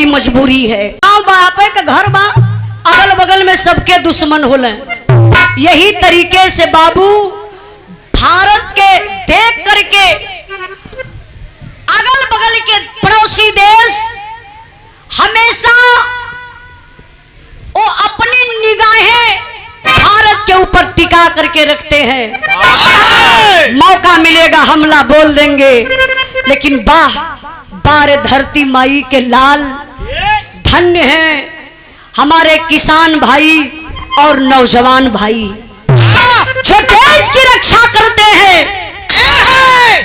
बड़ी मजबूरी है। गाँव बापे का घर बा, अगल बगल में सबके दुश्मन होले। यही तरीके से बाबू भारत के देख करके अगल बगल के पड़ोसी देश हमेशा वो अपनी निगाहें भारत के ऊपर टिका करके रखते हैं। मौका मिलेगा हमला बोल देंगे, लेकिन वाह बारे धरती माई के लाल, धन्य हैं हमारे किसान भाई और नौजवान भाई जो देश की रक्षा करते हैं।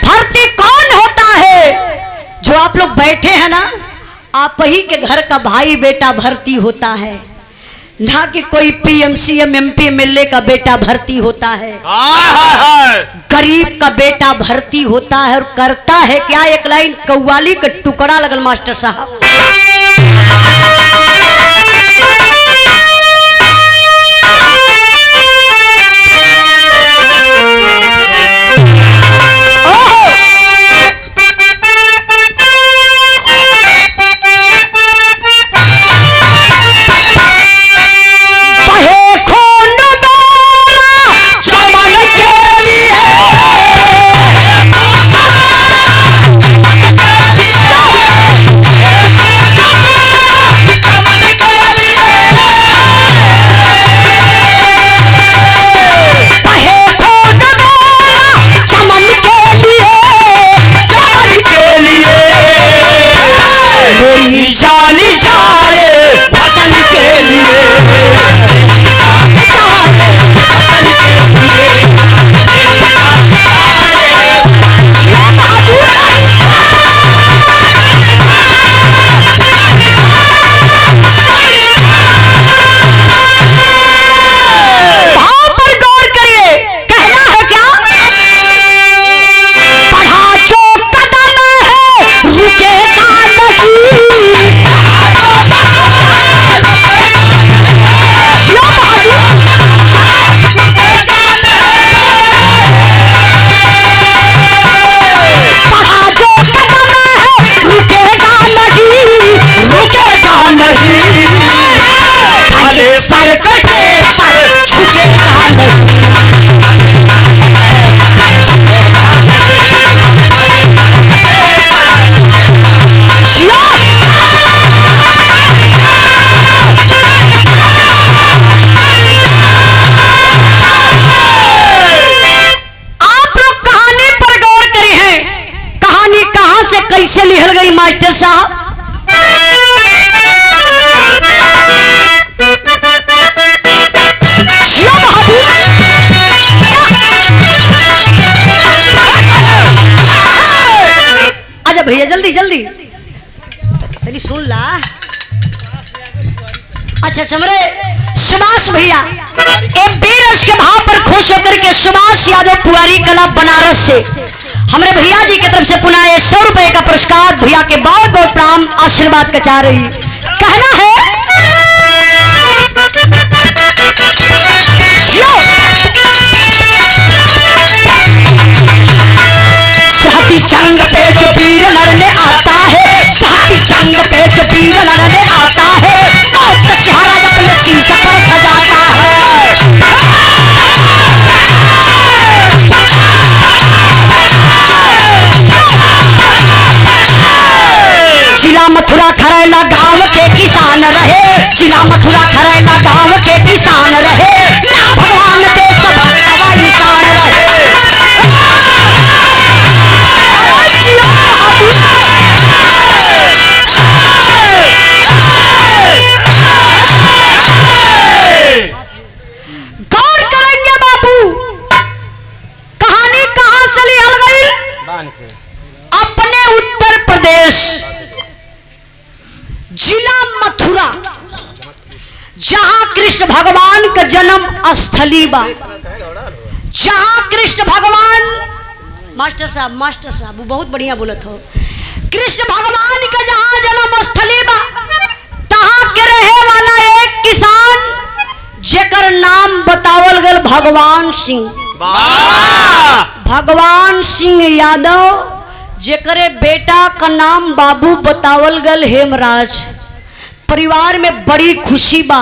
भर्ती कौन होता है? जो आप लोग बैठे हैं ना, आप ही के घर का भाई बेटा भर्ती होता है, ना कि कोई पीएमसीएम एमपी एमएलए का बेटा भर्ती होता है। गरीब का बेटा भर्ती होता है और करता है क्या? एक लाइन कव्वाली का टुकड़ा लगल मास्टर साहब। जानी जाए वतन के सर कटे सर झुकेगा आप लोग कहानी पर गौर करी है, कहानी कहां से कैसे लिखल गई मास्टर साहब? भैया जल्दी जल्दी तेरी सुन ला। अच्छा समरे सुभाष भैया एक बीरस के भाव पर खुश होकर के सुभाष यादव पुआरी कला बनारस से हमारे भैया जी की तरफ से पुनः 100 रुपए का पुरस्कार भैया के बहुत बहुत प्रणाम आशीर्वाद का चाह रही। कहना है जंग पे जो वीर लड़ने आता है, साथी जंग पे जो वीर लड़ने आता है, मौत का सहारा अपने शीशे पर सजाता है। जिला मथुरा खरैला गांव के किसान रहे, जिला मथुरा खरैला गांव के किसान रहे, भगवान पे सब इंसान रहे। गौर करेंगे बाबू, कहानी कहां से लिखल गई? अपने उत्तर प्रदेश जिला मथुरा, जहां कृष्ण भगवान का जन्म स्थली बा, जहां कृष्ण भगवान मास्टर साहब वो बहुत बढ़िया बोलत हो। कृष्ण भगवान का जहां जन्म स्थली बा, तहां के रहे वाला एक किसान जेकर नाम बतावल गल भगवान सिंह। भगवान सिंह यादव जेकरे बेटा का नाम बाबू बतावल गल हेमराज। परिवार में बड़ी खुशी बा।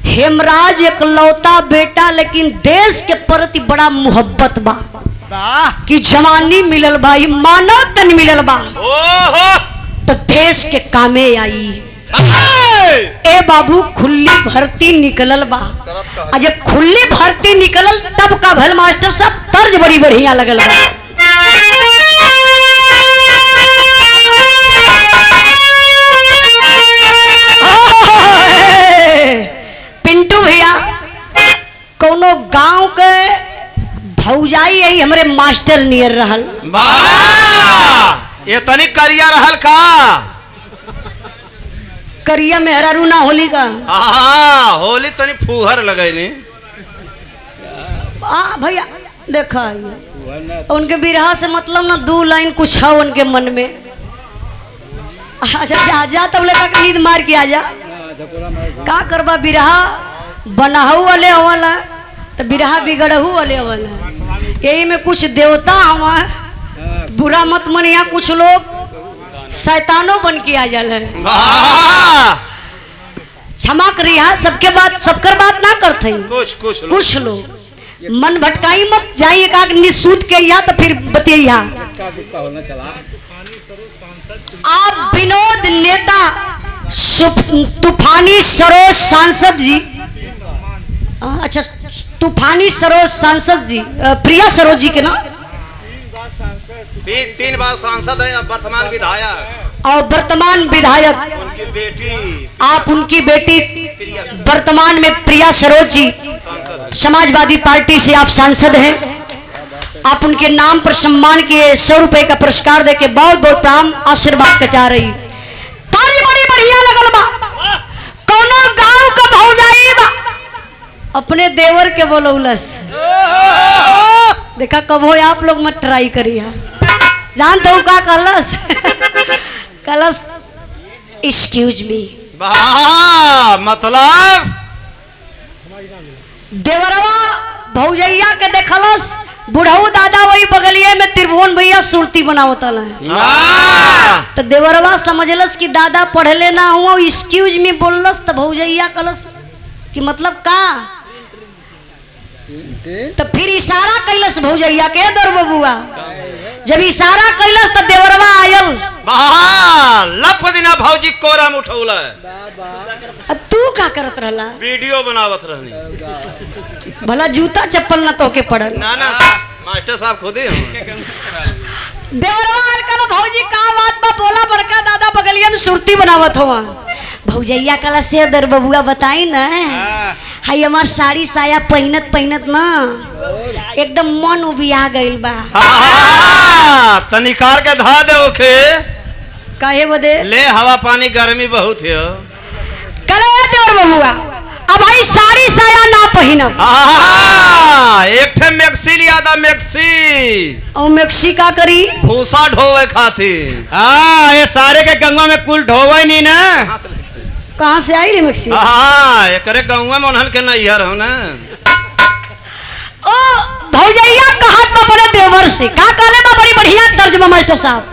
हेमराज एक लौता बेटा, लेकिन देश के प्रति बड़ा मोहब्बत बा कि जवानी मिलल बा, मानव तन मिलल बा तो देश के कामे आई। ए बाबू खुली भर्ती निकलल बा, और जब खुली भर्ती निकलल तब का भल मास्टर साहब तर्ज बड़ी बढ़िया लगल बा। पिंटू भैया कोनो गांव के भौजाई आई हमरे मास्टर नियर रहल। ये तनिक करिया रहल का करिया मेहरारू ना होली का। हाँ होली तनी फूहर लगैली। भैया देखा उनके बिरहा से मतलब ना दो लाइन कुछ है उनके मन में। अच्छा जा जा तब लेकर नींद मार के आ जा। का करबा बिरहा बनाहू वाले वाला तो बिरहा बिगड़हू वाले वाला। यही में कुछ देवता हवा बुरा मत मन, यहाँ कुछ लोग शैतानों बन के आ जाल है। क्षमा करिया सबके बात सबकर बात ना करते कुछ लोग मन भटकाई मत जाइए का निसूत के या तो फिर बतिया। आप विनोद नेता तूफानी सरोज सांसद जी, अच्छा तूफानी सरोज सांसद जी, प्रिया सरोज जी के ना 3 बार सांसद है, वर्तमान विधायक और वर्तमान विधायक उनकी बेटी, आप उनकी बेटी वर्तमान में प्रिया सरोज जी समाजवादी पार्टी से आप सांसद हैं। आप उनके नाम पर सम्मान के 100 रुपए का पुरस्कार देके बहुत बहुत प्राण आशीर्वाद कचा रही। तारी बड़ी बढ़िया लगल बा। कोनो गांव का भौजाई बा अपने देवर के बोलौलस। देखा कब हो आप लोग मत ट्राई करिए। जानते हो का कलस कलस एक्सक्यूज मी मतलब देवरवा भौजैया के देखलस। बुढ़ऊ दादा वही बगलिए में त्रिभुवन भैया सुरती बनावतल है तो देवरवा समझलस कि दादा पढ़ले ना हुआ, एक्सक्यूज मी बोललस तो भौजैया कलस कि मतलब का। तो फिर इशारा कैलस भौजैया के दर बबुआ। जब इशारा कैलस तो देवरवा आयल। लफ दिना भौजी कोरम उठौला। तू का करत रहला? वीडियो बनावत रहनी। भला जूता चप्पल ना तोके पड़ल। ना ना मास्टर साहब खुद ही देवरवा आयल कल भौजी का बात बा बोला बड़का दादा बगलिया में सुरती बनावत हुआ। भौजैया कला से दर बबुआ बताई ना हाई हमार साड़ी साया पहनत पहनत ना एकदम मन उबिया गइल बा। तनिकार के धा दे ओखे काहे बदे ले हवा पानी गर्मी बहुत है। कले देवर बबुआ अब भाई साड़ी साया ना पहनब। एक ठे मैक्सी लिया था मैक्सी। और मैक्सी का करी? भूसा ढोवे खातिर। ये सारे के गंगा में कुल ढोवे नहीं ना। कहाँ से आई रे मैक्सी? एकरे गंगा में उन्हल के नैहर हो ना। ओ भौजैया कहत बा बड़े देवर से का कहले बा बड़ी बढ़िया तर्जमा मास्टर साहब।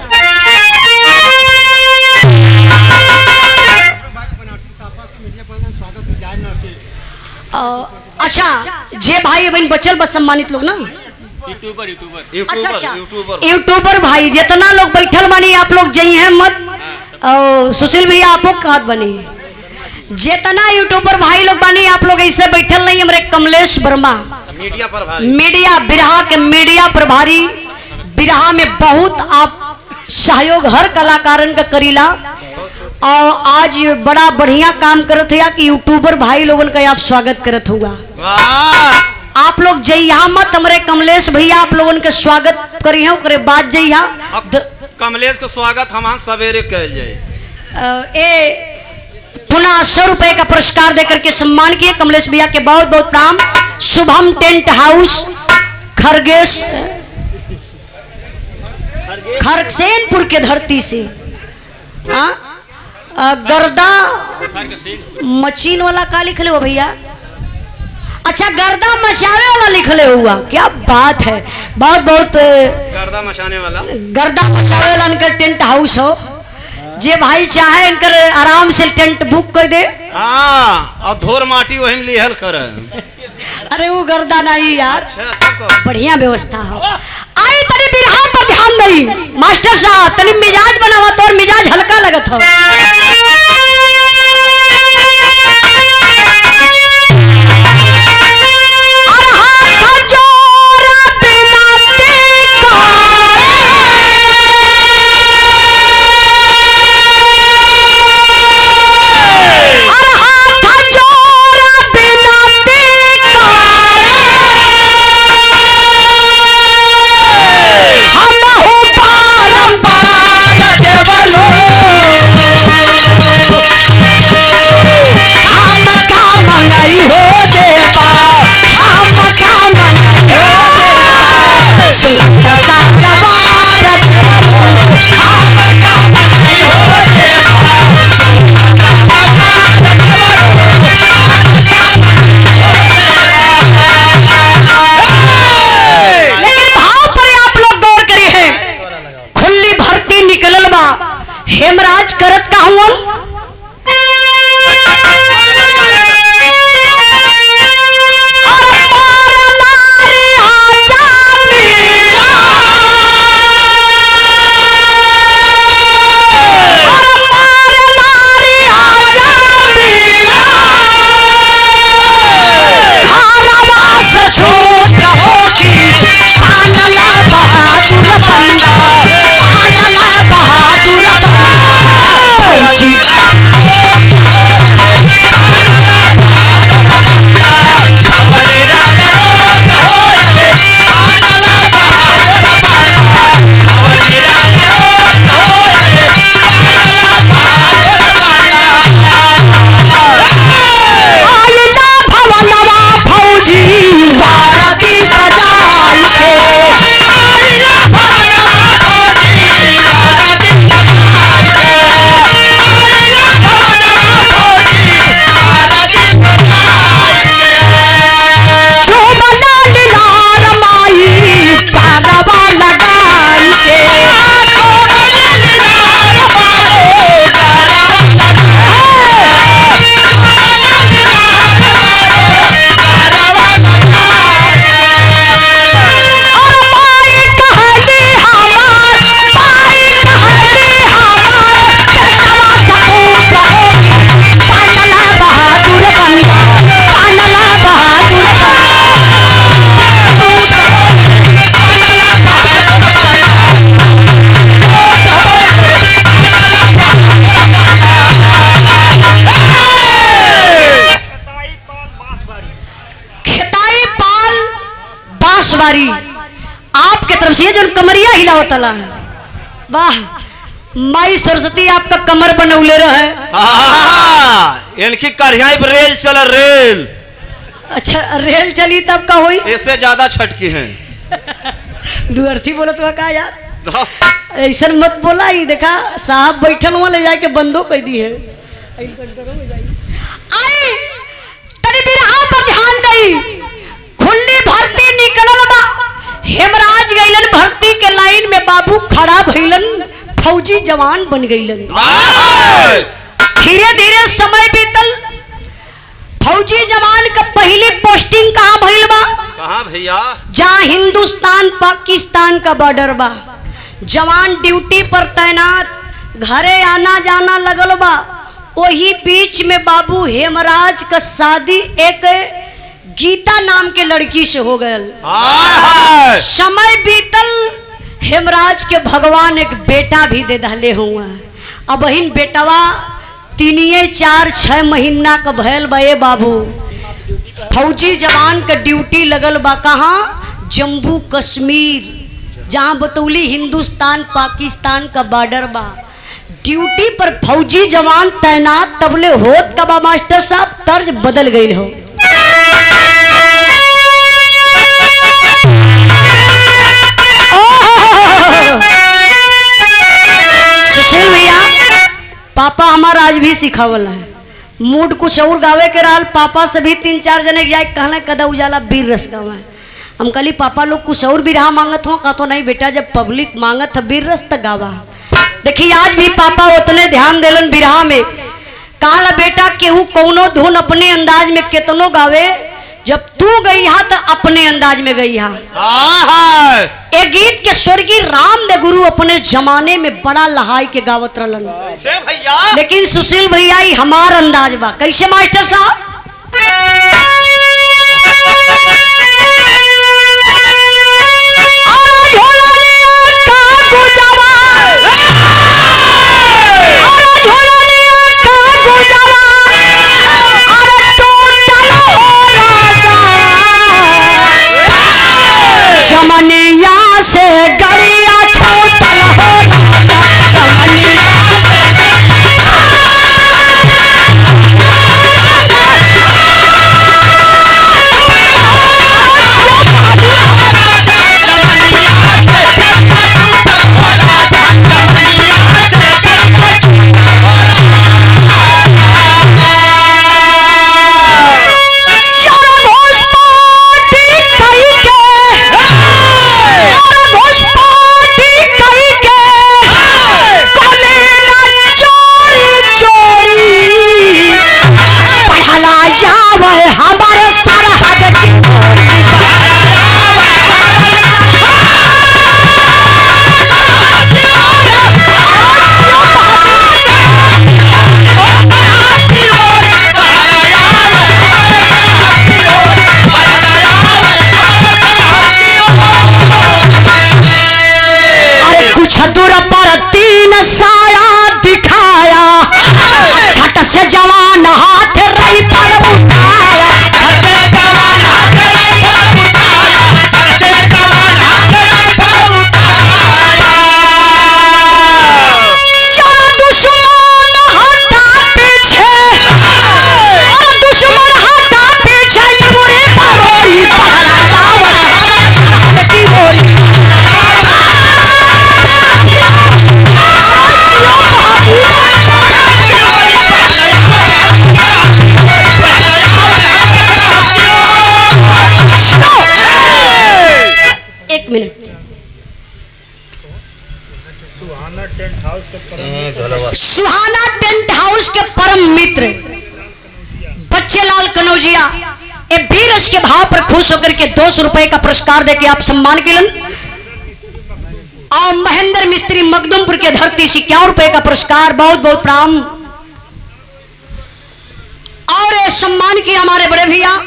अच्छा जे भाई बहन बचल बस सम्मानित लोग ना यूट्यूबर भाई जितना लोग बैठल बनी आप लोग जई हैं मत। और सुशील भैया आपो कहत बनी जितना यूट्यूबर भाई लोग बनी आप लोग ऐसे बैठल नहीं। हमारे कमलेश वर्मा मीडिया प्रभारी, मीडिया बिरहा के मीडिया प्रभारी, बिरहा में बहुत आप सहयोग हर कलाकारन का करीला। और आज बड़ा बढ़िया काम करत है कि यूट्यूबर भाई लोगन का आप स्वागत करत हुआ। आप लोग जइहा मत हमारे कमलेश भैया आप लोगन के स्वागत करी हो करे बात जइहा। कमलेश का स्वागत हम सवेरे कल जाए। पुनः 100 रुपए का पुरस्कार देकर के सम्मान किए कमलेश भैया के बहुत बहुत प्रणाम। शुभम टेंट हाउस खरगेश खरगसेनपुर के धरती से गर्दा मशीन वाला का लिखले हो भैया? अच्छा गर्दा मचाने वाला लिखले हुआ, क्या बात है। बहुत बहुत गर्दा मचाने वाला गर्दा मचाने वाला उनका टेंट हाउस हो। जे भाई चाहे इनकर आराम से टेंट बुक कर दे। हाँ और धोर माटी वही में लिहल कर। अरे वो गर्दा नहीं यार, अच्छा तब को। बढ़िया व्यवस्था हो। आई तनी बिरहा पर ध्यान दई मास्टर साहब, तनी मिजाज बनावा तो और मिजाज हल्का लगत हो। हेमराज करत का हुआ आपके तरफ से जो कमरिया हिलावतला है, वाह माई सरस्वती आपका कमर बनौले रहे। इनकी करियाई पर रेल चल रेल। अच्छा रेल चली तब का हुई, इससे ज्यादा छटकी है। दुअर्थी बोलत हुआ का यार, ऐसा मत बोला। ही देखा साहब बैठल हुआ ले जाके बंदो कह दी है। आई तनी बिरहा पर ध्यान दई, खुली भर्ती निकलल बा, हेमराज गइलन भर्ती के लाइन में, बाबू खड़ा भइलन, फौजी जवान बन गइलन। धीरे धीरे समय बीतल, फौजी जवान का पहली पोस्टिंग कहाँ भइल बा? कहाँ भैया? जहाँ हिंदुस्तान पाकिस्तान का बॉर्डर बा। जवान ड्यूटी पर तैनात, घरे आना जाना लगल बा। वही बीच में बाबू हेमराज का शादी एक गीता नाम के लड़की से हो गयल। समय बीतल, हेमराज के भगवान एक बेटा भी दे दहले हुआ। अब बहिन बेटवा 3-4-6 महीना का भयल बा। ए बाबू फौजी जवान का ड्यूटी लगल बा कहाँ? जम्मू कश्मीर, जहाँ बतौली हिंदुस्तान पाकिस्तान का बॉर्डर बा। ड्यूटी पर फौजी जवान तैनात तबले होत का बा मास्टर साहब, तर्ज बदल गई हो। सुशील भैया पापा हमारा आज भी सिखावल है, मूड कुछ और गावे के रहल। पापा से भी 3-4 जने जाए कहना कदा उजाला बीर रस गावा। हम कहली पापा लोग कुछ और भी रहा मांगत हो, कहा तो नहीं बेटा जब पब्लिक मांगत है बीर रस तक गावा। देखिए आज भी पापा उतने ध्यान देलन बिरहा में। काला बेटा केहू कौनो धुन अपने अंदाज में कितनो गावे, जब तू गई हा तो अपने अंदाज में गई हा। एक गीत के स्वर्गीय रामदेव गुरु अपने जमाने में बड़ा लहाई के गावत रहलन, भैया लेकिन सुशील भैया ही हमार अंदाज बा। कैसे मास्टर साहब? चमनिया से गड़िया छोटल हो चमनिया छतुर पर तीन साया दिखाया, छट से जवान हाथ रही पर उठाया, छट से जवान हाथ रही पर उठाया, छट से जवान हाथ रही पर उठाया। यार दुश्मन हटा पीछे, और दुश्मन हटा पीछे मुरे परोरी पाला जावा की बोली। एक मिनट, सुहाना टेंट हाउस के परम मित्र बच्चेलाल कनौजिया ए बीरज के भाव पर खुश होकर के 200 रुपए का पुरस्कार देके आप सम्मान किलन। और महेंद्र मिस्त्री मखदुमपुर के धरती से 51 रुपए का पुरस्कार, बहुत बहुत प्रणाम। और सम्मान किया हमारे बड़े भैया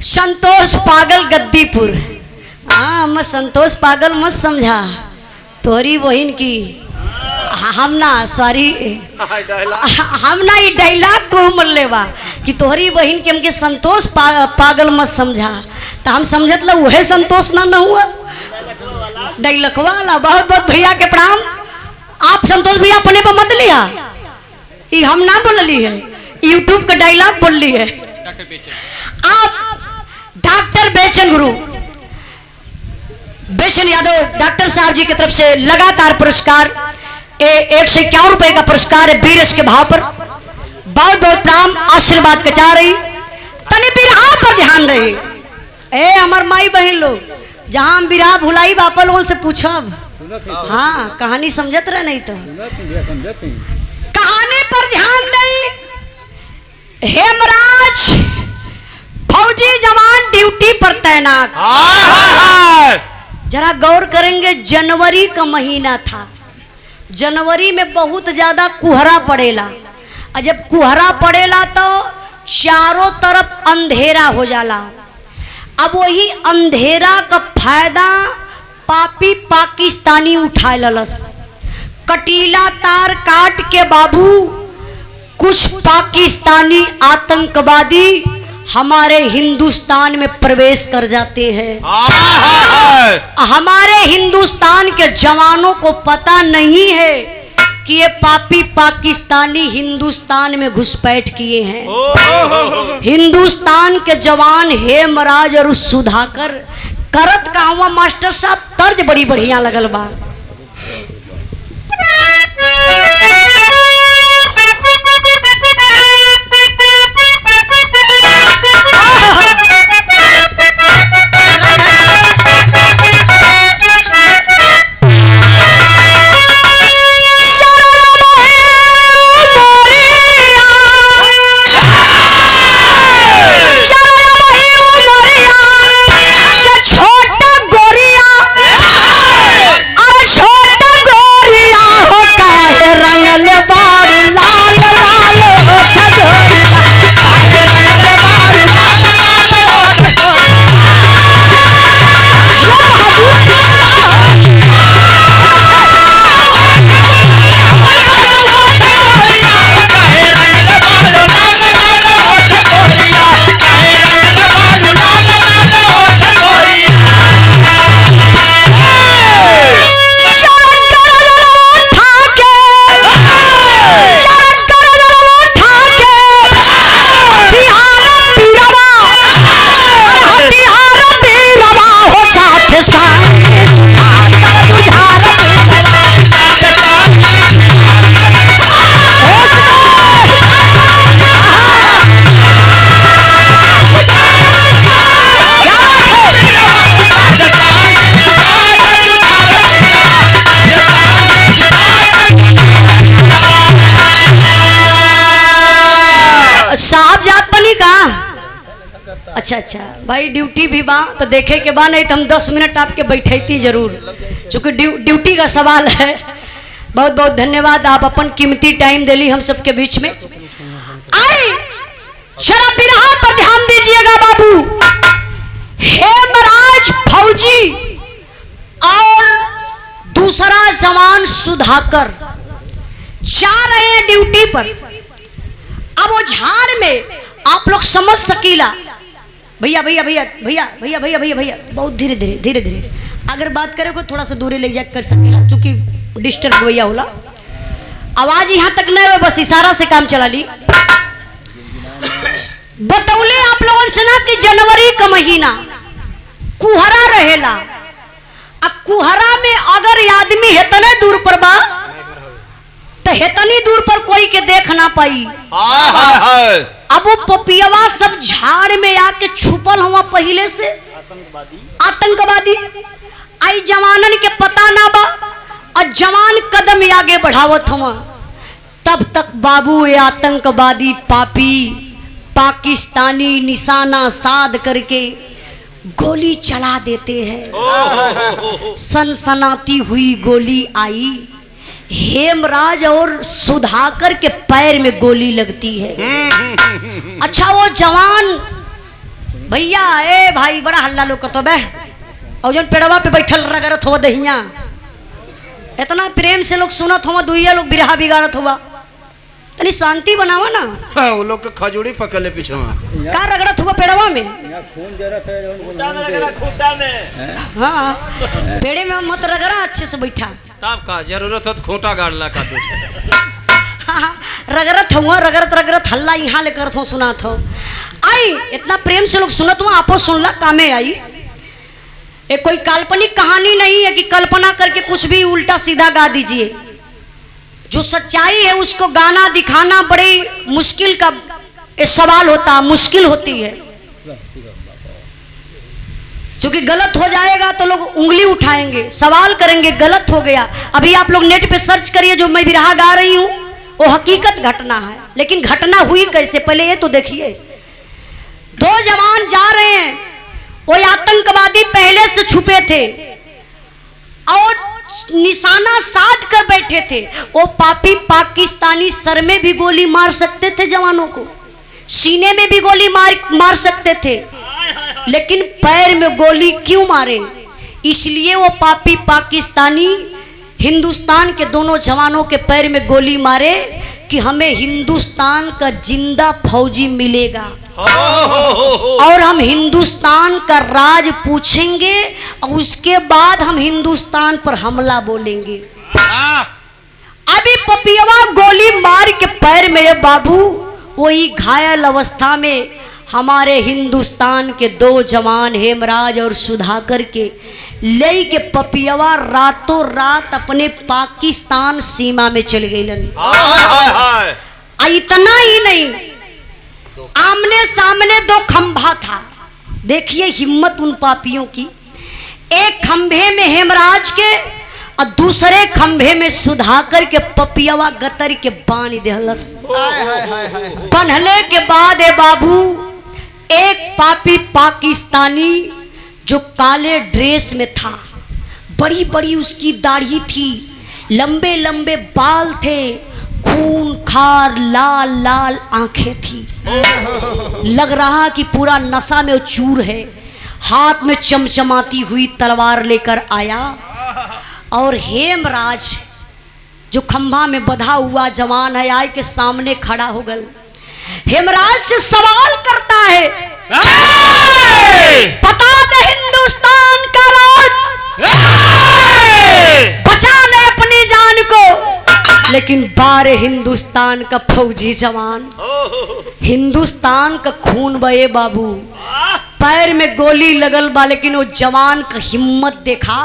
संतोष पागल गद्दीपुर। हाँ मैं संतोष पागल मत समझा, तोहरी बहन की हम ना सॉरी हम ना ये डायलॉग को मल लेवा कि तोहरी बहन के हमके संतोष पागल मत समझा, तो हम समझत ला वह संतोष ना हुआ डायलॉग वाला। बहुत बहुत भैया के प्रणाम। आप संतोष भैया अपने पर मत लिया, ये हम ना बोलली है, यूट्यूब का डायलॉग बोल ली है। आप डॉक्टर बेचन गुरु बेचन यादव डॉक्टर साहब जी की तरफ से लगातार पुरस्कार 151 रुपए का पुरस्कार है बीरज के भाव पर। बहुत बहुत प्रणाम, आशीर्वाद कचा रही तने बिरहा पर ध्यान रही। ए हमार माई बहन लोग, जहां हम बिरहा भुलाई बापल उनसे पूछब। हाँ कहानी समझत रहे नहीं तो कहानी पर ध्यान दई। हेमराज फौजी जवान ड्यूटी पर तैनात। जरा गौर करेंगे, जनवरी का महीना था। जनवरी में बहुत ज्यादा कुहरा पड़ेला, और जब कुहरा पड़ेला तो चारों तरफ अंधेरा हो जाला। अब वही अंधेरा का फायदा पापी पाकिस्तानी उठाए ललस। कटीला तार काट के बाबू कुछ पाकिस्तानी आतंकवादी हमारे हिंदुस्तान में प्रवेश कर जाते हैं। हमारे हिंदुस्तान के जवानों को पता नहीं है कि ये पापी पाकिस्तानी हिंदुस्तान में घुसपैठ किए हैं। हिंदुस्तान के जवान हेमराज और सुधाकर करत का हुआ मास्टर साहब, तर्ज बड़ी बढ़िया लगल बा। अच्छा अच्छा भाई ड्यूटी भी बा तो देखे के बा, नहीं तो हम 10 मिनट आपके बैठती जरूर, चूँकि ड्यूटी का सवाल है। बहुत बहुत धन्यवाद, आप अपन कीमती टाइम दिली हम सबके बीच में। आए जरा बिरहा पर ध्यान दीजिएगा बाबू। हेमराज फौजी और दूसरा जवान सुधाकर जा रहे हैं ड्यूटी पर। अब वो झाड़ में आप लोग समझ सकीला, भैया भैया भैया भैया भैया भैया भैया भैया बहुत धीरे धीरे धीरे धीरे अगर बात करे को थोड़ा सा दूरी ले जा कर सकेला, चूंकि डिस्टर्ब भैया होला। आवाज यहाँ तक नहीं है, बस इशारा से काम चला ली। बतौले आप लोगों से ना कि जनवरी का महीना कुहरा रहेला। अब कुहरा में अगर आदमी हेतने दूर पर बा तो हेतनी दूर पर कोई के देख ना पाई। अब वो पपियवा सब झाड़ में आके छुपल हुआ पहले से आतंकवादी। आई जवानन के पता ना बा और जवान कदम आगे बढ़ावत हुआ। तब तक बाबू ये आतंकवादी पापी पाकिस्तानी निशाना साध करके गोली चला देते हैं। सनसनाती हुई गोली आई, हेमराज और सुधाकर के पैर में गोली लगती है। अच्छा वो जवान भैया ए भाई बड़ा हल्ला लोग करतो बे, और जो पेड़वा पे बैठल रगरत हो दहिया, इतना प्रेम से लोग सुनत हो, दुइया लोग बिरहा बिगाड़त हुआ। तनी शांति बनावा ना। वो लोग के खजूरी पकड़ले पीछे का रगड़त हुआ पेड़वा में? हाँ पेड़े में मत रगड़ा, अच्छे से बैठा। तब का जरूरत हो तो खूंटा गाड़ला का हाँ, रगरत हुआ रगरत रगरत हल्ला यहाँ लेकर थो सुनात हो। आई इतना प्रेम से लोग सुनत हुआ, आपो सुनला कामे आई। ये कोई काल्पनिक कहानी नहीं है कि कल्पना करके कुछ भी उल्टा सीधा गा दीजिए। जो सच्चाई है उसको गाना दिखाना बड़े मुश्किल का सवाल होता, मुश्किल होती है। क्योंकि गलत हो जाएगा तो लोग उंगली उठाएंगे, सवाल करेंगे गलत हो गया। अभी आप लोग नेट पे सर्च करिए, जो मैं बिरहा गा रही हूँ वो हकीकत घटना है, लेकिन घटना हुई कैसे पहले ये तो देखिए। दो जवान जा रहे हैं, वो आतंकवादी पहले से छुपे थे और निशाना साध कर बैठे थे। वो पापी पाकिस्तानी सर में भी गोली मार सकते थे, जवानों को सीने में भी गोली मार सकते थे, लेकिन पैर में गोली क्यों मारे? इसलिए वो पापी पाकिस्तानी हिंदुस्तान के दोनों जवानों के पैर में गोली मारे कि हमें हिंदुस्तान का जिंदा फौजी मिलेगा और हम हिंदुस्तान का राज पूछेंगे और उसके बाद हम हिंदुस्तान पर हमला बोलेंगे। अभी पपियवा गोली मार के पैर में, ये बाबू वही घायल अवस्था में हमारे हिंदुस्तान के दो जवान हेमराज और सुधाकर के ले के पपियवा रातों रात अपने पाकिस्तान सीमा में चले गए। इतना ही नहीं, आमने सामने दो खंभा था। देखिए हिम्मत उन पापियों की, एक खंभे में हेमराज के और दूसरे खंभे में सुधाकर के पपियवा गतर के बांध देहलस। बंधले के बाद ए बाबू एक पापी पाकिस्तानी जो काले ड्रेस में था, बड़ी बड़ी उसकी दाढ़ी थी, लंबे लंबे बाल थे, खून खार लाल लाल आंखें थी, लग रहा कि पूरा नशा में चूर है। हाथ में चमचमाती हुई तलवार लेकर आया और हेमराज जो खंभा में बंधा हुआ जवान है आय के सामने खड़ा हो गया। हेमराज से सवाल करता है, बता दे हिंदुस्तान का राज, बचा ले अपनी जान को। लेकिन बारे हिंदुस्तान का फौजी जवान, हिंदुस्तान का खून बहे बाबू, पैर में गोली लगल बा, लेकिन वो जवान का हिम्मत देखा,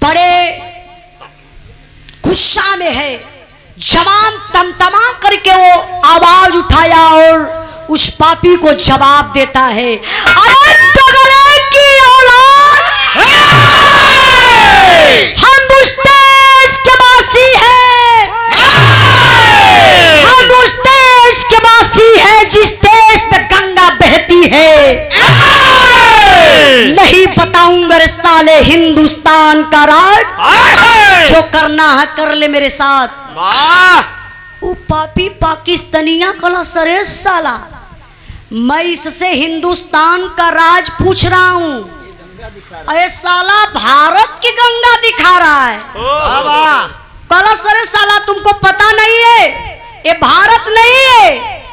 बड़े गुस्सा में है। जवान तमतमा करके वो आवाज उठाया और उस पापी को जवाब देता है, अरे बगले की औलाद, हम उस देश के वासी हैं, हम उस देश के वासी हैं जिस देश में गंगा बहती है। कर ले मेरे साथ। वाह वो पापी पाकिस्तानिया कला सरे साला, मैं इससे हिंदुस्तान का राज पूछ रहा हूँ, अरे साला भारत की गंगा दिखा रहा है। कला सरे साला तुमको पता नहीं है, ये भारत नहीं है,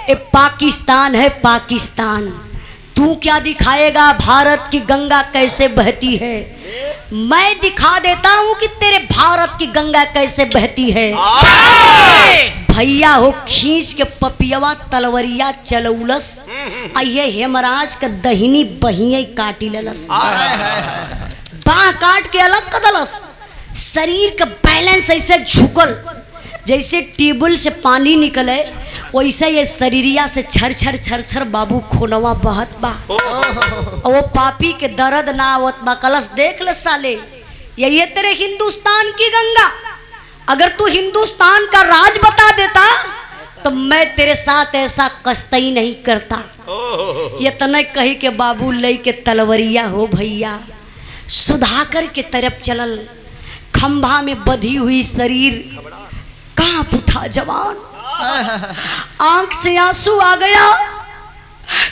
ये पाकिस्तान है, पाकिस्तान। तू क्या दिखाएगा भारत की गंगा कैसे बहती है? मैं दिखा देता हूँ कि तेरे भारत की गंगा कैसे बहती है। भैया हो खींच के पपियवा तलवरिया चलौलस, ये हेमराज का दहिनी बहिया काटी ललस, बाह काट के अलग कदलस। शरीर का बैलेंस ऐसे झुकल जैसे ट्यूबवेल से पानी निकले, वैसे ये शरीरिया से छर छर छर छर बाबू खोनवा बहत बा। और वो पापी के दर्द ना आवत बा। कलश देख ले साले, ये तेरे हिंदुस्तान की गंगा। अगर तू हिंदुस्तान का राज बता देता तो मैं तेरे साथ ऐसा कस्तई नहीं करता। ये तने कही के बाबू लई के तलवरिया हो भैया सुधाकर के तरफ चलल, खंभा में बधी हुई शरीर कांप उठा जवान, आंख से आंसू आ गया।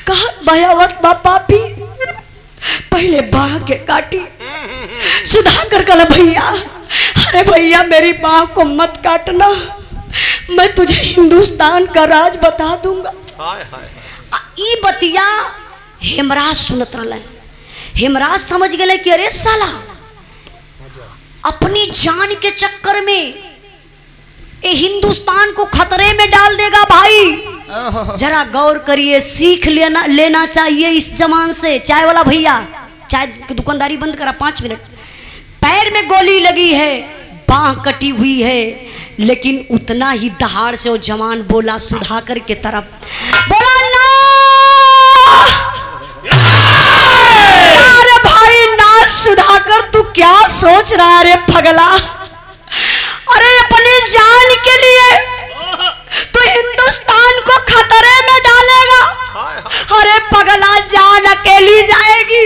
कहा भयावत बा पापी, पहले बाह के काटी। सुधाकर कल भैया, अरे भैया मेरी बाह को मत काटना, मैं तुझे हिंदुस्तान का राज बता दूंगा। ई बतिया हेमराज सुनत रहा। हेमराज समझ गए कि अरे साला अपनी जान के चक्कर में ये हिंदुस्तान को खतरे में डाल देगा। भाई जरा गौर करिए, सीख लेना चाहिए इस जमान से। चाय वाला भैया चाय की दुकानदारी बंद करा 5 मिनट। पैर में गोली लगी है, बाह कटी हुई है, लेकिन उतना ही दहाड़ से वो जवान बोला सुधाकर के तरफ, बोला ना अरे भाई ना सुधाकर तू क्या सोच रहा रे पगला? अरे अपनी जान के लिए तो हिंदुस्तान को खतरे में डालेगा। अरे पगला जान अकेली जाएगी,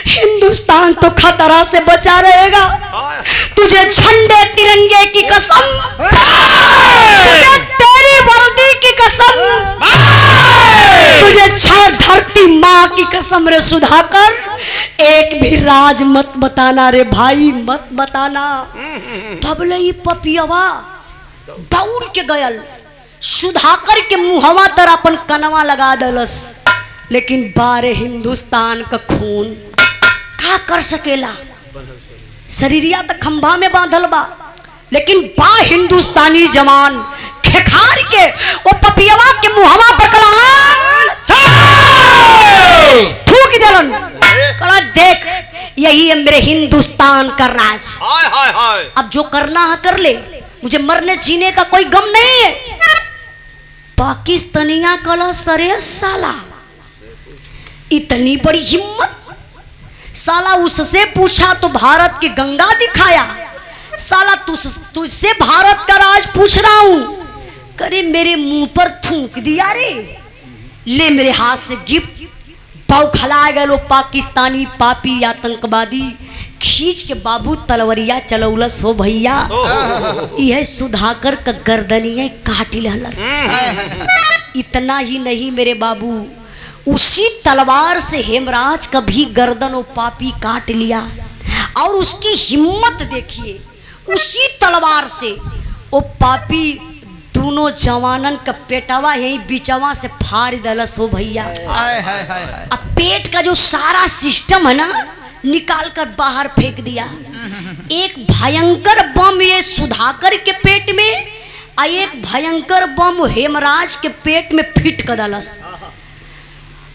हिंदुस्तान तो खतरा से बचा रहेगा। तुझे झंडे तिरंगे की कसम, तुझे तेरी वर्दी की कसम, तुझे धरती माँ की कसम रे सुधाकर, एक भी राज मत बताना रे भाई, मत बताना। तब लई पपियवा दौड़ के गयल, सुधाकर के मुहवा तर अपन कनवा लगा दलस, लेकिन बारे हिंदुस्तान का खून का कर सकेला? शरीरिया तो खंभा में बांधल बा, लेकिन बा हिंदुस्तानी जवान खेखार के वो पपियवा के मुहवा पकड़ा थूक दलन। कहा देख यही है मेरे हिंदुस्तान का राज। हाय हाय हाय। अब जो करना है कर ले, मुझे मरने जीने का कोई गम नहीं है। पाकिस्तानिया कला सरे साला, इतनी बड़ी हिम्मत। साला उससे पूछा तो भारत की गंगा दिखाया, साला तुझसे भारत का राज पूछ रहा हूं, करे मेरे मुंह पर थूक दिया रे। ले मेरे हाथ से गिफ्ट, पाव खला गए लो पाकिस्तानी पापी आतंकवादी, खींच के बाबू तलवरिया चलौलस हो भैया। यह सुधाकर का गर्दनिया काट लहलस। इतना ही नहीं मेरे बाबू, उसी तलवार से हेमराज का भी गर्दन वो पापी काट लिया। और उसकी हिम्मत देखिए, उसी तलवार से वो पापी दोनों जवानन का पेटवा यही बिचवा से फाड़ दलस हो भैया। अब पेट का जो सारा सिस्टम है ना, निकाल कर बाहर फेंक दिया। एक भयंकर बम ये सुधाकर के पेट में, और एक भयंकर बम हेमराज के पेट में फिट कर दलस।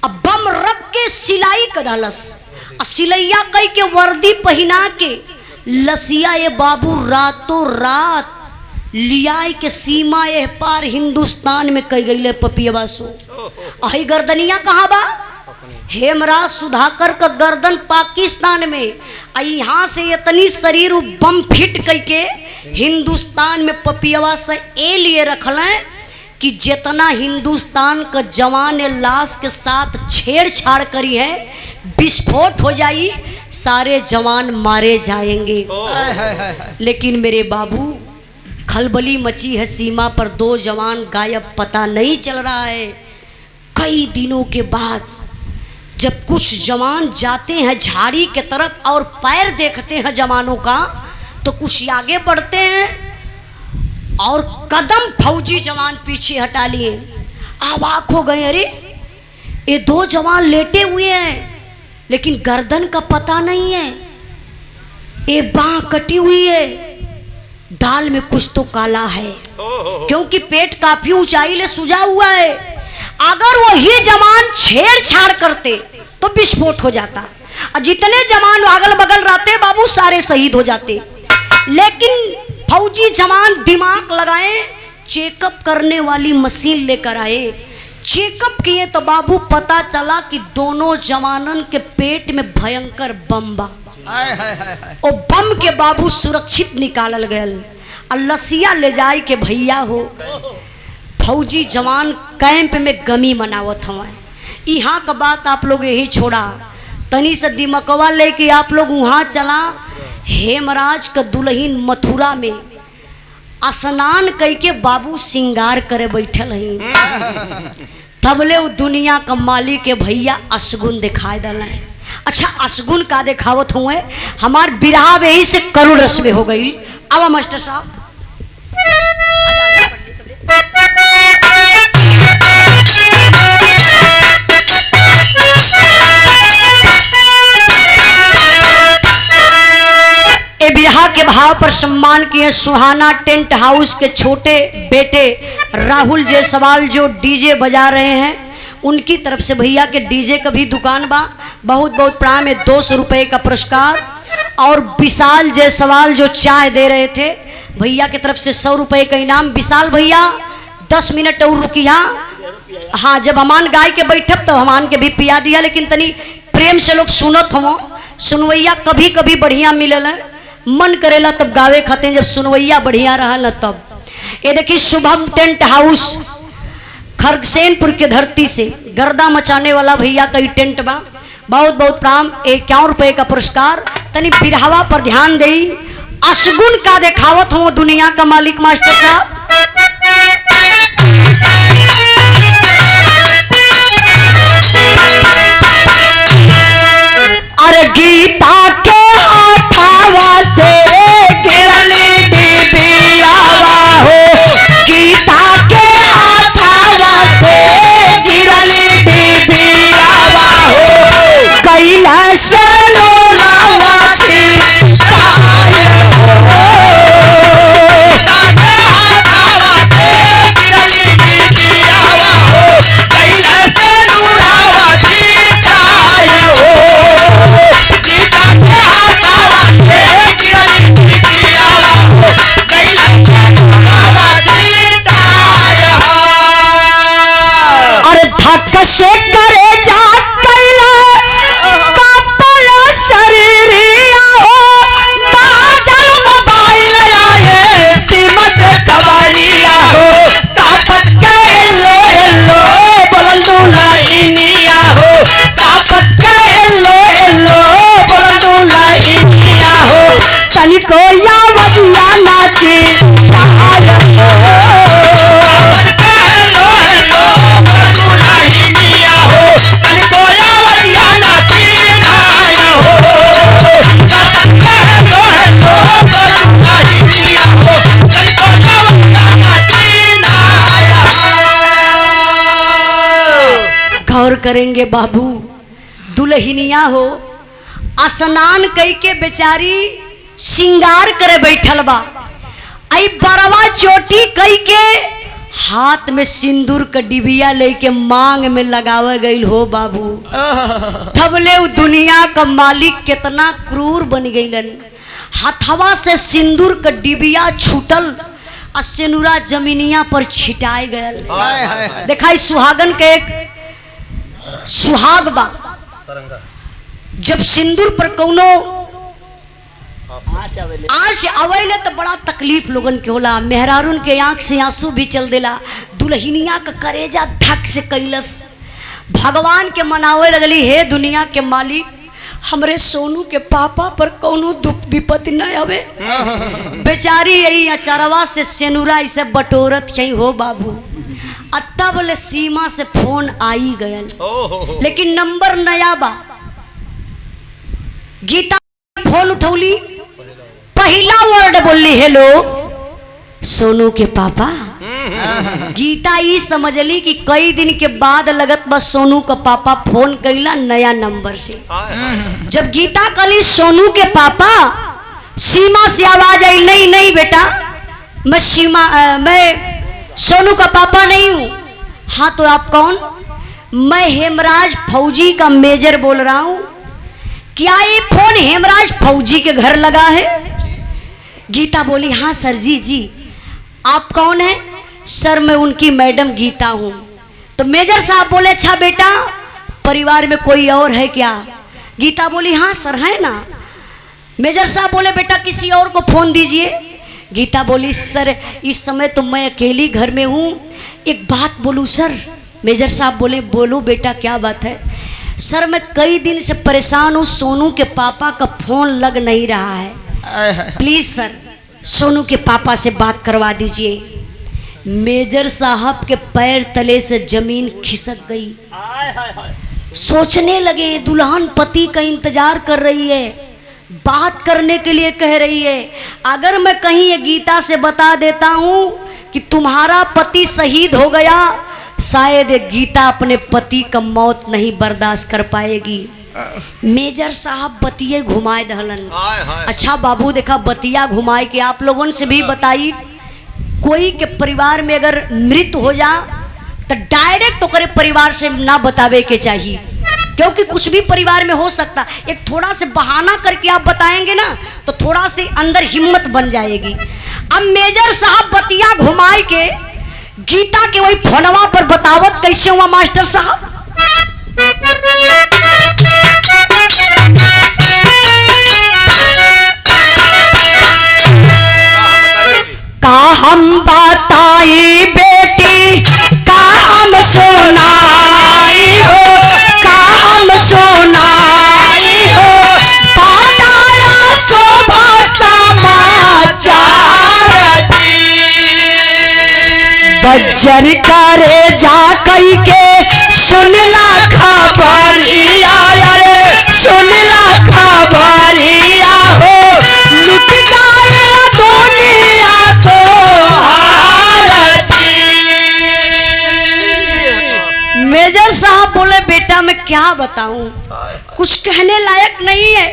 अब बम रख के सिलाई कर दलस, और सिलैया कई के वर्दी पहना के लसिया ये बाबू रातों रात लिया के सीमा ये पार हिंदुस्तान में कई गई पपियवा सो। अही गर्दनिया कहाँ बा? हेमराज सुधाकर का गर्दन पाकिस्तान में, यहाँ से इतनी शरीर बम फिट करके हिंदुस्तान में पपियवा से ए लिए रखल कि जितना हिंदुस्तान का जवान लाश के साथ छेड़छाड़ करी है, विस्फोट हो जाई, सारे जवान मारे जाएंगे। लेकिन मेरे बाबू खलबली मची है सीमा पर, 2 जवान गायब पता नहीं चल रहा है। कई दिनों के बाद जब कुछ जवान जाते हैं झाड़ी के तरफ और पैर देखते हैं जवानों का, तो कुछ आगे बढ़ते हैं और कदम फौजी जवान पीछे हटा लिए। अवाक हो गए, अरे ये 2 जवान लेटे हुए हैं लेकिन गर्दन का पता नहीं है, ये बाह कटी हुई है, दाल में कुछ तो काला है, क्योंकि पेट काफी ऊंचाई ले सूजा हुआ है। अगर वही जवान छेड़छाड़ करते तो विस्फोट हो जाता, और जितने जवान अगल बगल रहते बाबू सारे शहीद हो जाते। लेकिन फौजी जवान दिमाग लगाए, चेकअप करने वाली मशीन लेकर आए। चेकअप किए तो बाबू पता चला कि दोनों जवानन के पेट में भयंकर बम बा। और बम के बाबू सुरक्षित निकालल गयल, और लसिया ले जाए के भैया हो फौजी जवान कैंप में गमी मनावत हवा। यहाँ का बात आप लोग यही छोड़ा, तनी से दिमकवा लेके आप लोग वहाँ चला। हेमराज का दुल्हन मथुरा में स्नान कई के बाबू श्रृंगार करे बैठल है। तबले वो दुनिया का मालिक के भैया अशगुन दिखाई दल है। अच्छा अशगुन का दिखावत हुए, हमार बिरहा में ही से करुण रस में हो गई। अब मास्टर साहब ए बिरहा के भाव पर सम्मान किए सुहाना टेंट हाउस के छोटे बेटे राहुल जायसवाल जो डीजे बजा रहे हैं, उनकी तरफ से भैया के डीजे का भी दुकान बा। बहुत बहुत प्रणाम है। 200 रुपये का पुरस्कार। और विशाल जायसवाल जो चाय दे रहे थे, भैया की तरफ से 100 रुपये का इनाम। विशाल भैया 10 मिनट और रुकिया। हाँ, जब हमान गाय के बैठब तो हमान के भी पिया दिया, लेकिन तनी प्रेम से लोग सुनत हो। सुनवैया कभी कभी बढ़िया मिलल है, मन करेला तब गावे खाते, जब सुनवैया बढ़िया रहा तब। ये देखिए शुभम टेंट हाउस खरगसेनपुर के धरती से गर्दा मचाने वाला भैया का ही टेंट बा। बहुत बहुत प्राम। 51 रुपये का पुरस्कार। तनी बिरहवा पर ध्यान दे। अशगुन का देखावत हो दुनिया का मालिक मास्टर साहब। अरे गीता के हाथावा से गिरली डिबियावा हो, गीता के हाथावा से गिरली डिबियावा हो, कैलाश नूरावा सिंहाय हो। से करे जा कैला कपल शरीरिया हो, बाजल मोबाइल आए सीमत कवरिया हो, तापत के लो बोलू लाइनिया हो, तापत के लो बोलू लाइनिया हो, तनिको यावतिया नाची कहाय हो। गौर करेंगे बाबू, दुल्हनिया हो स्नान कई के बेचारी श्रृंगार करे बैठल बा। आई बरवा चोटी कई के हाथ में सिंदूर का डिबिया लेके मांग में लगावे गई हो बाबू। तबले दुनिया का मालिक कितना क्रूर बन गईलन। हथवा से सिंदूर का डिबिया छूटल और सिनुरा जमीनिया पर छिटाए गयल। देखा सुहागन के एक सुहाग बा, जब सिंदूर पर कौनो आँच अवेले तो बड़ा तकलीफ लोगन के होला। मेहरारून के आंख से आंसू भी चल देला। दुल्हनिया का करेजा धक से कैलस, भगवान के मनावे लगली, हे दुनिया के मालिक हमरे सोनू के पापा पर कोनो दुख विपत्ति न आवे। बेचारी यही अचारवा से सेनुरा इसे बटोरत यही हो बाबू। अत्ता बोले सीमा से फोन आई गयल, लेकिन नंबर नया बा। गीता फोन उठौली, पहला वर्ड बोली हेलो सोनू के पापा। गीता ई समझली कि कई दिन के बाद लगत बस सोनू का पापा फोन कैला नया नंबर से। जब गीता कली सोनू के पापा, सीमा से आवाज आई, नहीं नहीं बेटा मैं सोनू का पापा नहीं हूँ। हाँ तो आप कौन? मैं हेमराज फौजी का मेजर बोल रहा हूँ। क्या ये फोन हेमराज फौजी के घर लगा है? गीता बोली हाँ सर जी। आप कौन है? सर मैं उनकी मैडम गीता हूँ। तो मेजर साहब बोले अच्छा बेटा परिवार में कोई और है क्या? गीता बोली हाँ सर है ना। मेजर साहब बोले बेटा किसी और को फोन दीजिए। गीता बोली सर इस समय तो मैं अकेली घर में हूँ, एक बात बोलूँ सर? मेजर साहब बोले बोलो बेटा क्या बात है? सर मैं कई दिन से परेशान हूँ, सोनू के पापा का फोन लग नहीं रहा है, प्लीज सर सोनू के पापा से बात करवा दीजिए। मेजर साहब के पैर तले से जमीन खिसक गई। सोचने लगे दुल्हन पति का इंतजार कर रही है, बात करने के लिए कह रही है। अगर मैं कहीं ये गीता से बता देता हूँ कि तुम्हारा पति शहीद हो गया, शायद गीता अपने पति का मौत नहीं बर्दाश्त कर पाएगी। मेजर साहब बतिये घुमाए दहलन। अच्छा बाबू देखा बतिया घुमाए के आप लोगों से भी बताई, कोई के परिवार में अगर मृत्यु हो जा तो डायरेक्ट ओकरे परिवार से ना बतावे के चाहिए, क्योंकि कुछ भी परिवार में हो सकता। एक थोड़ा से बहाना करके आप बताएंगे ना तो थोड़ा से अंदर हिम्मत बन जाएगी। अब मेजर साहब बतिया घुमाए के गीता के वही फोनवा पर बतावत कैसे हुआ मास्टर साहब? का हम बताई बेटी, का हम सुनाई हो, का हम सुनाई हो, बताया सुबह समाचार बज्जर करे जा कई के सुनला खबरिया, अरे सुनला खबरिया हो, लुट जाए दुनिया तो मेजर साहब बोले बेटा मैं क्या बताऊं, कुछ कहने लायक नहीं है।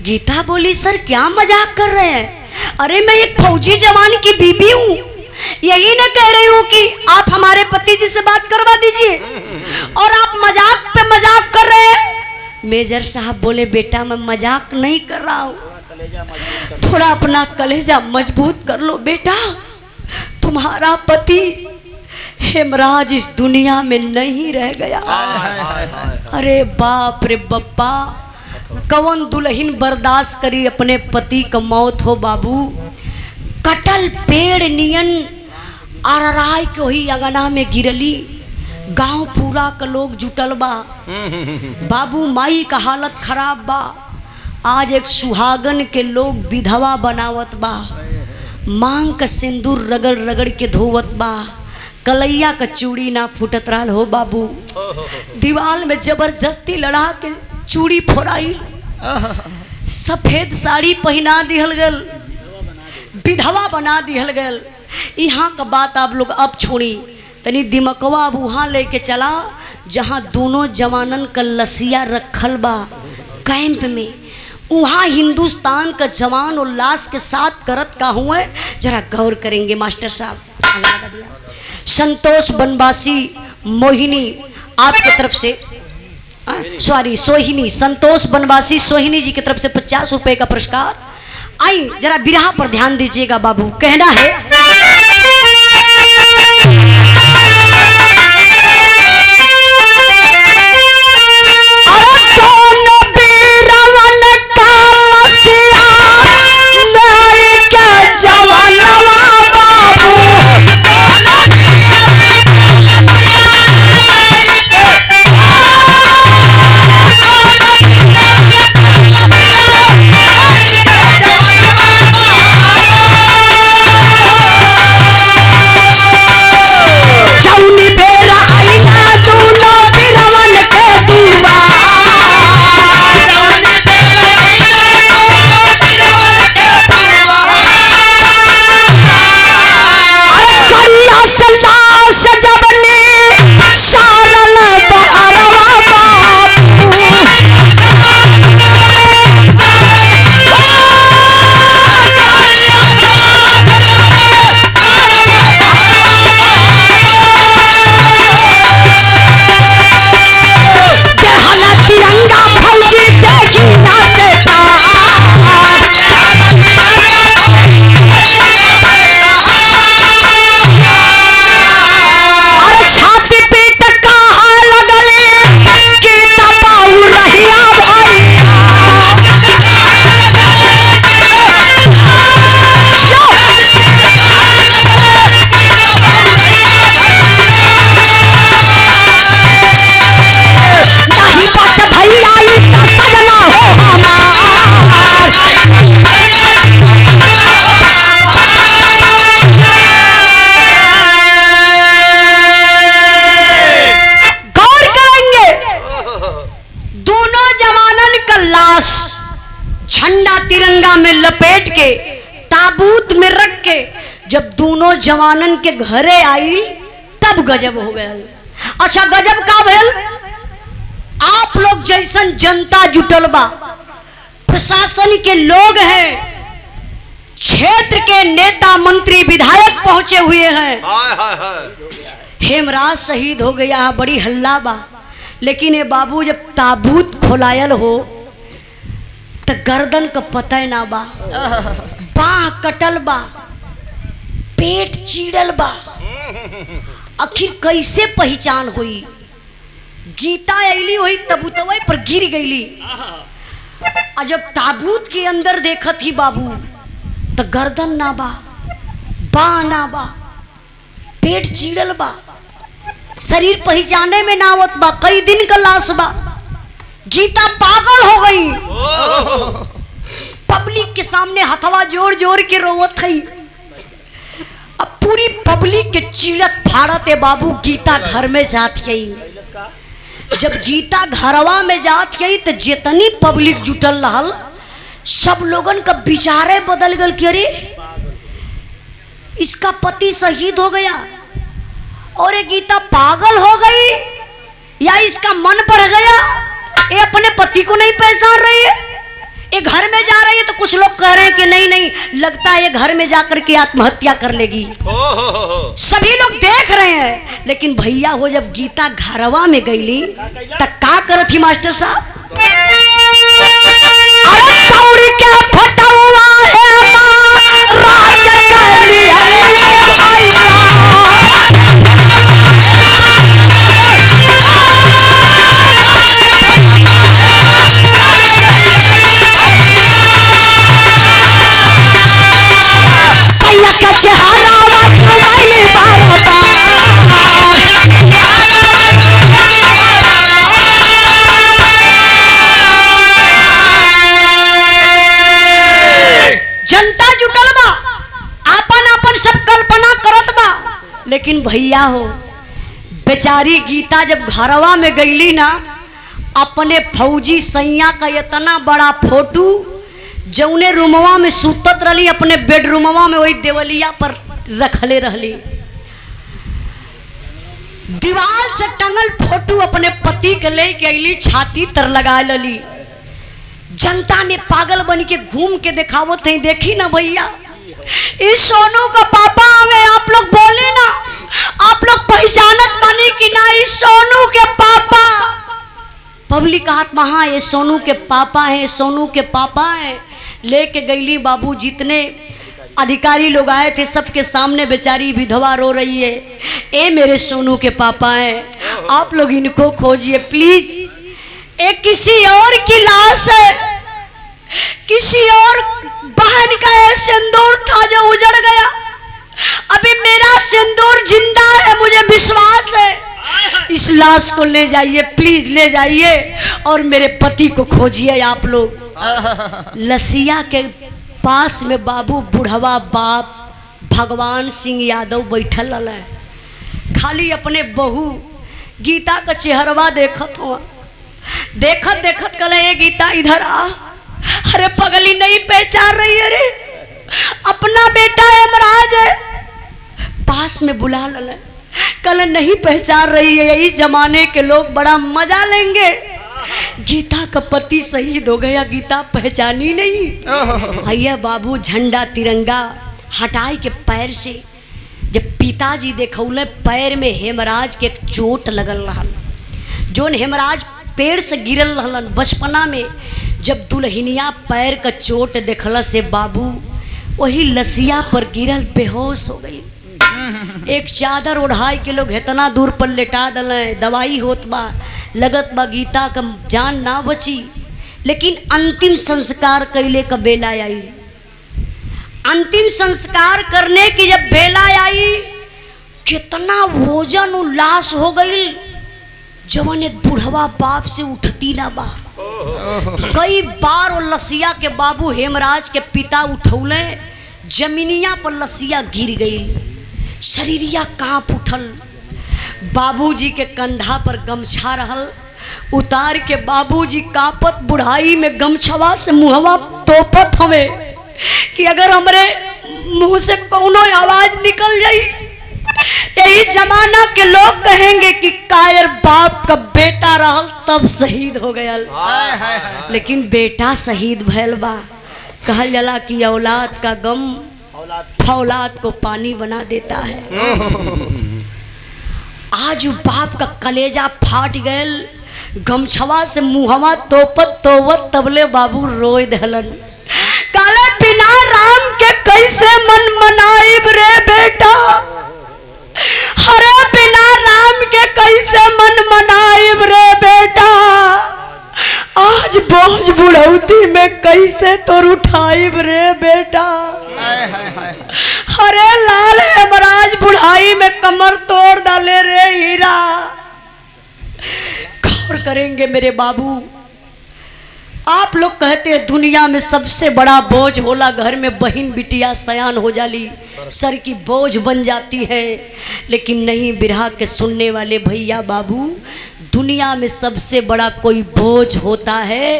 गीता बोली सर क्या मजाक कर रहे हैं? अरे मैं एक फौजी जवान की बीबी हूँ, यही ना कह रही हूँ कि आप हमारे पति जी से बात करवा दीजिए और आप मजाक पे मजाक कर रहे हैं। मेजर साहब बोले बेटा मैं मजाक नहीं कर रहा हूँ, थोड़ा अपना कलेजा मजबूत कर लो बेटा, तुम्हारा पति हेमराज इस दुनिया में नहीं रह गया। अरे बाप रे बप्पा, कौन दुल्हन बर्दाश्त करी अपने पति का मौत हो बाबू। कटल पेड़ नियन अरराय के वही अंगना में गिरली, गांव पूरा का लोग जुटल बा। बाबू माई का हालत खराब बा। आज एक सुहागन के लोग विधवा बनावत बा, मांग का सिंदूर रगड़ रगड़ के धोवत बा, कलैया का चूड़ी ना फूटत रहल हो बाबू। दीवाल में जबरदस्ती लड़ा के चूड़ी फोड़ाई, सफेद साड़ी पहना दिहल गल, विधवा बना दिहल गल। यहाँ का बात आप लोग अब छोड़ी, तनी दिमकवा अब वहाँ लेके चला जहाँ दोनों जवानन का लसिया रखल बा कैंप में। वहाँ हिंदुस्तान का जवान उल्लास के साथ करत का हुए, जरा गौर करेंगे मास्टर साहब। संतोष बनवासी मोहिनी आपकी तरफ से, सॉरी सोहिनी, संतोष बनवासी सोहिनी जी की तरफ से 50 रुपए का पुरस्कार। आई जरा बिरहा पर ध्यान दीजिएगा बाबू, कहना है जवानवा जब दोनों जवानन के घरे आई तब गजब हो गया। अच्छा गजब का भेल, आप लोग जैसन जनता जुटल बा, प्रशासन के लोग हैं, क्षेत्र के नेता मंत्री विधायक पहुंचे हुए हैं। हेमराज शहीद हो गया, बड़ी हल्ला बा। लेकिन ये बाबू जब ताबूत खोलायल हो तो गर्दन का पता ना बा, बाह कटल बा, पेट चीड़ल बा। आखिर कैसे पहचान हुई? गीता अली हुई तबूतवे पर गिर गईली। और जब ताबूत के अंदर देखत ही बाबू तो गर्दन ना बा, बाह ना बा, पेट चीड़ल बा, शरीर पहचाने में ना आवत बा, कई दिन का लाश बा। गीता पागल हो गई, पब्लिक के सामने हथवा जोड़ जोड़ के रोवत थी। अब पूरी पब्लिक के चीड़त फाड़त है बाबू। गीता घर में जात गई। जब गीता घरवा में जात गई तो जितनी पब्लिक जुटल रहल सब लोगन का विचारे बदल गल कि अरे इसका पति शहीद हो गया और ये गीता पागल हो गई या इसका मन बढ़ गया, ये अपने पति को नहीं पहचान रही है, ये घर में जा रही है। तो कुछ लोग कह रहे हैं कि नहीं नहीं, लगता है ये घर में जाकर के आत्महत्या कर लेगी। सभी लोग देख रहे हैं। लेकिन भैया हो जब गीता घरवा में गईली तब का करत थी मास्टर साहब? अरे पौड़ी क्या फटुआ है माँ राज करनी है जनता जुटल बा, आपन आपन सब कल्पना करत बा। लेकिन भैया हो बेचारी गीता जब घरवा में गईली ना, अपने फौजी सैया का इतना बड़ा फोटो जौने रूमवा में सुतत रही, अपने बेडरूमवा में वही देवलिया पर रखले रहली। दीवार से टंगल फोटो अपने पति के ले के अली, छाती तर लगा लली। जनता ने पागल बन के घूम के दिखावत है, देखी ना भैया इस सोनू का पापा हमें, आप लोग बोले ना, आप लोग पहचानत बनी कि ना इस सोनू के पापा। पब्लिक आत्मा, हाँ ये सोनू के पापा हैं, सोनू के पापा हैं। लेके गईली बाबू, जितने अधिकारी लोग आए थे सबके सामने बेचारी विधवा रो रही है, ए मेरे सोनू के पापा हैं, आप लोग इनको खोजिए प्लीज। एक किसी और की लाश है, किसी और बहन का ये सिंदूर था जो उजड़ गया। अभी मेरा सिंदूर जिंदा है, मुझे विश्वास है। इस लाश को ले जाइए प्लीज, ले जाइए और मेरे पति को खोजिए आप लोग। लसिया के पास में बाबू बुढ़वा बाप भगवान सिंह यादव बैठल है, खाली अपने बहू गीता का चेहरवा देखत हो। देखत देखत कले ये गीता इधर आ। अरे पगली नहीं पहचान रही है, रे अपना बेटा हेमराज है। पास में बुला ल, कल नहीं पहचान रही है, यही जमाने के लोग बड़ा मजा लेंगे। गीता का पति शहीद हो गया, गीता पहचानी नहीं। भैया बाबू झंडा तिरंगा हटाई के पैर से जब पिताजी देखौले, पैर में हेमराज के एक चोट लगल रहा। जोन हेमराज पेड़ से गिरल रहलन बचपना में, जब दुल्हनिया पैर का चोट देखला से बाबू वही लसिया पर गिरल बेहोश हो गई। एक चादर उड़ाई के लोग इतना दूर पर लेटा दले, दवाई होत बा, लगत बा गीता का जान ना बची। लेकिन अंतिम संस्कार कैले का बेला आई। अंतिम संस्कार करने की जब बेला आई, कितना वजन उल्लास हो गई, जवन एक बुढ़वा बाप से उठती ना बा। कई बार वो लसिया के बाबू हेमराज के पिता उठौले, जमीनिया पर लसिया गिर गई, शरीरिया कांप उठल। बाबूजी के कंधा पर गमछा रहल, उतार के बाबूजी कापत बुढ़ाई में गमछवा से मुहवा तोपत हमें कि अगर हमरे मुंह से कौनो आवाज निकल जाई, यही जमाना के लोग कहेंगे कि कायर बाप का बेटा रहल तब शहीद हो गया, लेकिन बेटा शहीद भयल बा। कहल जाला कि औलाद का गम फौलाद को पानी बना देता है। आज बाप का कलेजा फाट गयल, गमछवा से मुहवा तोपत तोवत तबले बाबू रोए दहलन। काले बिना राम के कैसे मन मनाइब रे बेटा, हरे बिना राम के कैसे मन मनाइब रे बेटा, आज बोझ बुढ़ौती में कैसे तोर उठाइब रे बेटा। हरे लाल हेमराज बुढ़ाई में कमर तोड़ डाले रे हीरा। गौर करेंगे मेरे बाबू, आप लोग कहते हैं दुनिया में सबसे बड़ा बोझ होला घर में बहन बिटिया सयान हो जाली, सर की बोझ बन जाती है। लेकिन नहीं बिरहा के सुनने वाले भैया बाबू, दुनिया में सबसे बड़ा कोई बोझ होता है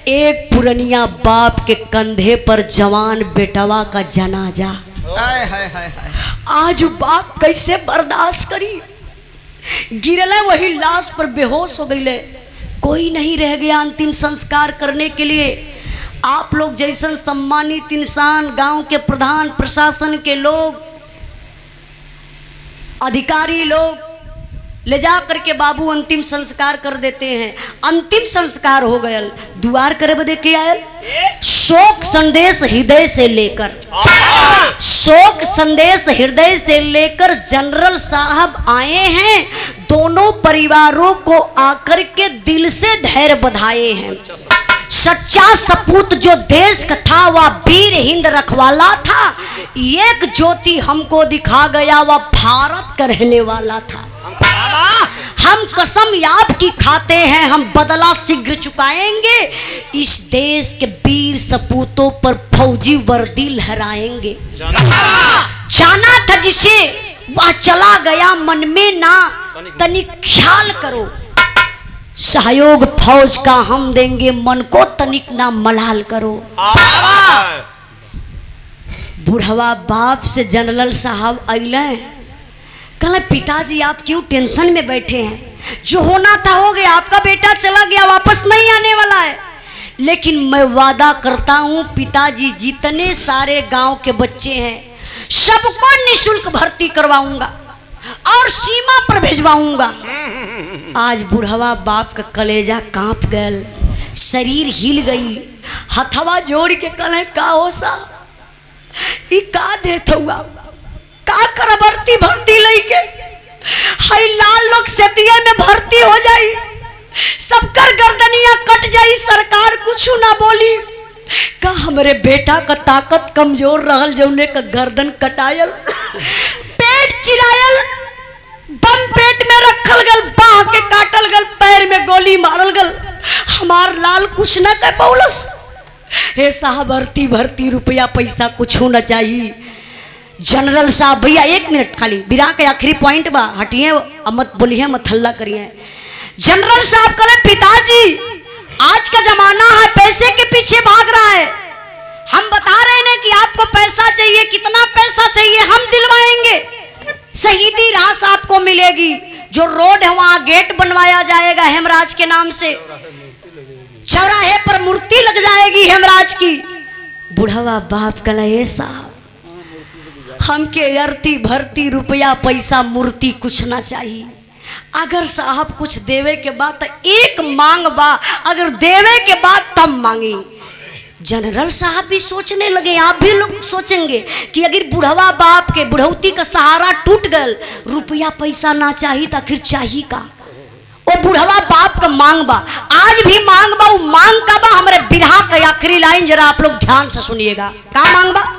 एक पुरनिया बाप के कंधे पर जवान बेटवा का जनाजा। आज बाप कैसे बर्दाश्त करी, गिरले वही लाश पर बेहोश हो गईले, कोई नहीं रह गया अंतिम संस्कार करने के लिए। आप लोग जैसन सम्मानित इंसान, गांव के प्रधान, प्रशासन के लोग, अधिकारी लोग ले जा करके बाबू अंतिम संस्कार कर देते हैं। अंतिम संस्कार हो गया, दुआर करे बदे के आयल शोक संदेश हृदय से लेकर, शोक संदेश हृदय से लेकर जनरल साहब आए हैं। दोनों परिवारों को आकर के दिल से धैर्य बधाए हैं। सच्चा सपूत जो देश का था वह वीर हिंद रखवाला था, एक ज्योति हमको दिखा गया वह भारत का रहने वाला था। हम कसम याब की खाते हैं, हम बदला शीघ्र चुकाएंगे, इस देश के वीर सपूतों पर फौजी वर्दी लहराएंगे। जाना था जिसे वह चला गया, मन में ना तनिक ख्याल करो, सहयोग फौज का हम देंगे, मन को तनिक ना मलाल करो। बुढ़वा बाप से जनरल साहब अइले, कहले पिताजी आप क्यों टेंशन में बैठे हैं, जो होना था हो गया, आपका बेटा चला गया, वापस नहीं आने वाला है। लेकिन मैं वादा करता हूँ पिताजी, जितने सारे गांव के बच्चे हैं सबको निःशुल्क भर्ती करवाऊंगा और सीमा पर भेजवाऊंगा। आज बुढ़वा बाप का कलेजा कांप गयल, शरीर हिल गई, हथवा जोड़ के कहले का हो सा ई का देत हुआ, का कर भर्ती लेके हाई लाल लोग सेतिया में भर्ती हो जाई, सबकर गर्दनिया कट जाई, सरकार कुछ ना बोली। का हमरे बेटा का ताकत कमजोर रहल, जौने का गर्दन कटायल, पेट चिरायल, बम पेट में रखल गल, बाह के काटल गल, पैर में गोली मारल गल, हमार लाल कुछ न कर पौलस। हे साहब भर्ती रुपया पैसा कुछ न चाहिए। जनरल साहब भैया एक मिनट खाली, बिरा के आखिरी पॉइंट बा, हटिए मत बोलिए, मत हल्ला करिए। जनरल साहब कहले पिताजी आज का जमाना है पैसे के पीछे भाग रहा है, हम बता रहे हैं कि आपको पैसा चाहिए, कितना पैसा चाहिए हम दिलवाएंगे, शहीदी रास आपको मिलेगी, जो रोड है वहां गेट बनवाया जाएगा हेमराज के नाम से, चौराहे पर मूर्ति लग जाएगी हेमराज की। बुढ़वा बाप कहले साहब हमके अर्थी भर्ती रुपया पैसा मूर्ति कुछ ना चाहिए, अगर साहब कुछ देवे के बाद तो एक मांग बा, अगर देवे के बाद तब मांगी। जनरल साहब भी सोचने लगे, आप भी लोग सोचेंगे कि अगर बुढ़वा बाप के बुढ़ौती का सहारा टूट गल, रुपया पैसा ना चाहिए तो फिर चाहिए का। वो बुढ़वा बाप का मांग बा, आज भी मांग बा, वो मांग का बा हमारे बिरहा का आखिरी लाइन जरा आप लोग ध्यान से सुनिएगा। का मांग बा?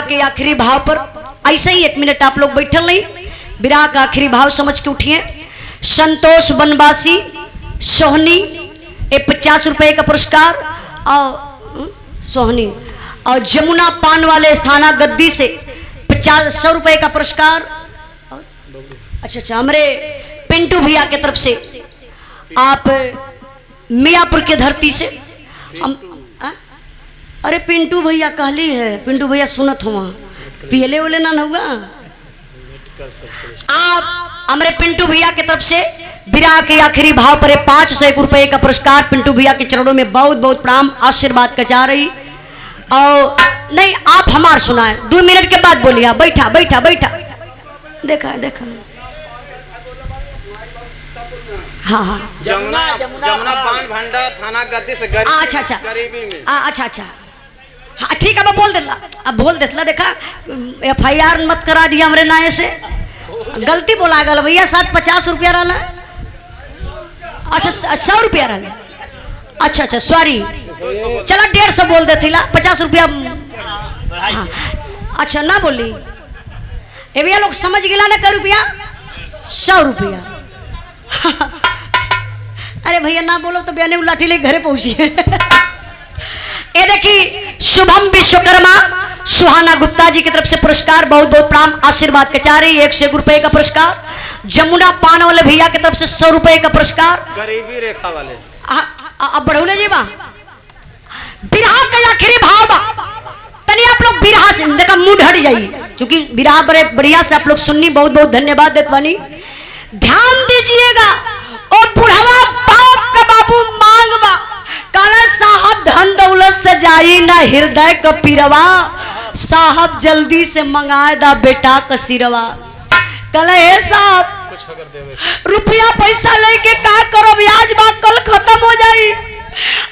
के आखिरी भाव पर ऐसे ही 1 मिनट आप लोग बैठल नहीं, विराह का आखिरी भाव समझ के उठिए। संतोष बनवासी सोहनी, ये 50 रुपए का पुरस्कार, और सोहनी और जमुना पान वाले स्थाना गद्दी से 100 रुपए का पुरस्कार। अच्छा, हमारे पिंटू भैया की तरफ से, आप मियापुर के धरती से हम, अरे पिंटू भैया कहली है, पिंटू भैया सुनत हुआ, पियले उले ना हुआ। आप हमारे पिंटू भैया की तरफ से विराह के आखिरी भाव पर 501 रुपए का पुरस्कार पिंटू भैया के चरणों में बहुत बहुत प्रणाम आशीर्वाद का चाह रही। और नहीं, आप हमार सुनाए, 2 मिनट के बाद बोलिए। आप बैठा बैठा बैठा, देखा देखा, हाँ हाँ, जमुना पान भंडार थाना गद्दी से अच्छा अच्छा, गरीबी में, अच्छा अच्छा, हाँ ठीक है, अब बोल देला, अब बोल देतला। देखा FIR मत करा दिया हमरे नाये से, गलती बोला गल भैया। साथ 50 रुपया रहा, अच्छा 100 रुपया रहा, अच्छा अच्छा सॉरी, चला 150 बोल देती ला, 50 रुपया, हाँ अच्छा ना बोली। ये भैया लोग समझ गिला ना, कर रुपया 100 रुपया। अरे भैया ना बोलो तो बयाने लाठी ले घरे पहुंचिए। ये देखिए शुभम विश्वकर्मा सुहाना गुप्ता जी की तरफ से पुरस्कार बहुत बहुत प्रणाम आशीर्वाद के चाह रही, 101 रुपए का पुरस्कार। जमुना पान वाले भैया की तरफ से 100 रुपए का पुरस्कार, गरीबी रेखा वाले। अब बढ़ौले जी बा बिरहा का आखिरी भाव बा, तनी आप लोग बिरहा से देखा मूड हट जाइए, क्योंकि बिरहा बड़े बढ़िया से आप लोग सुननी, बहुत बहुत धन्यवाद देत बानी। ध्यान दीजिएगा, ओ बुढ़ावा बाप का बाबू मांगवा, काला साहब धन दौलत से जाई ना हृदय का पीरवा, साहब जल्दी से मंगाए दा बेटा का सिरवा। कला हे साहब रुपया पैसा लेके का करो, ब्याज बा कल खत्म हो जाई,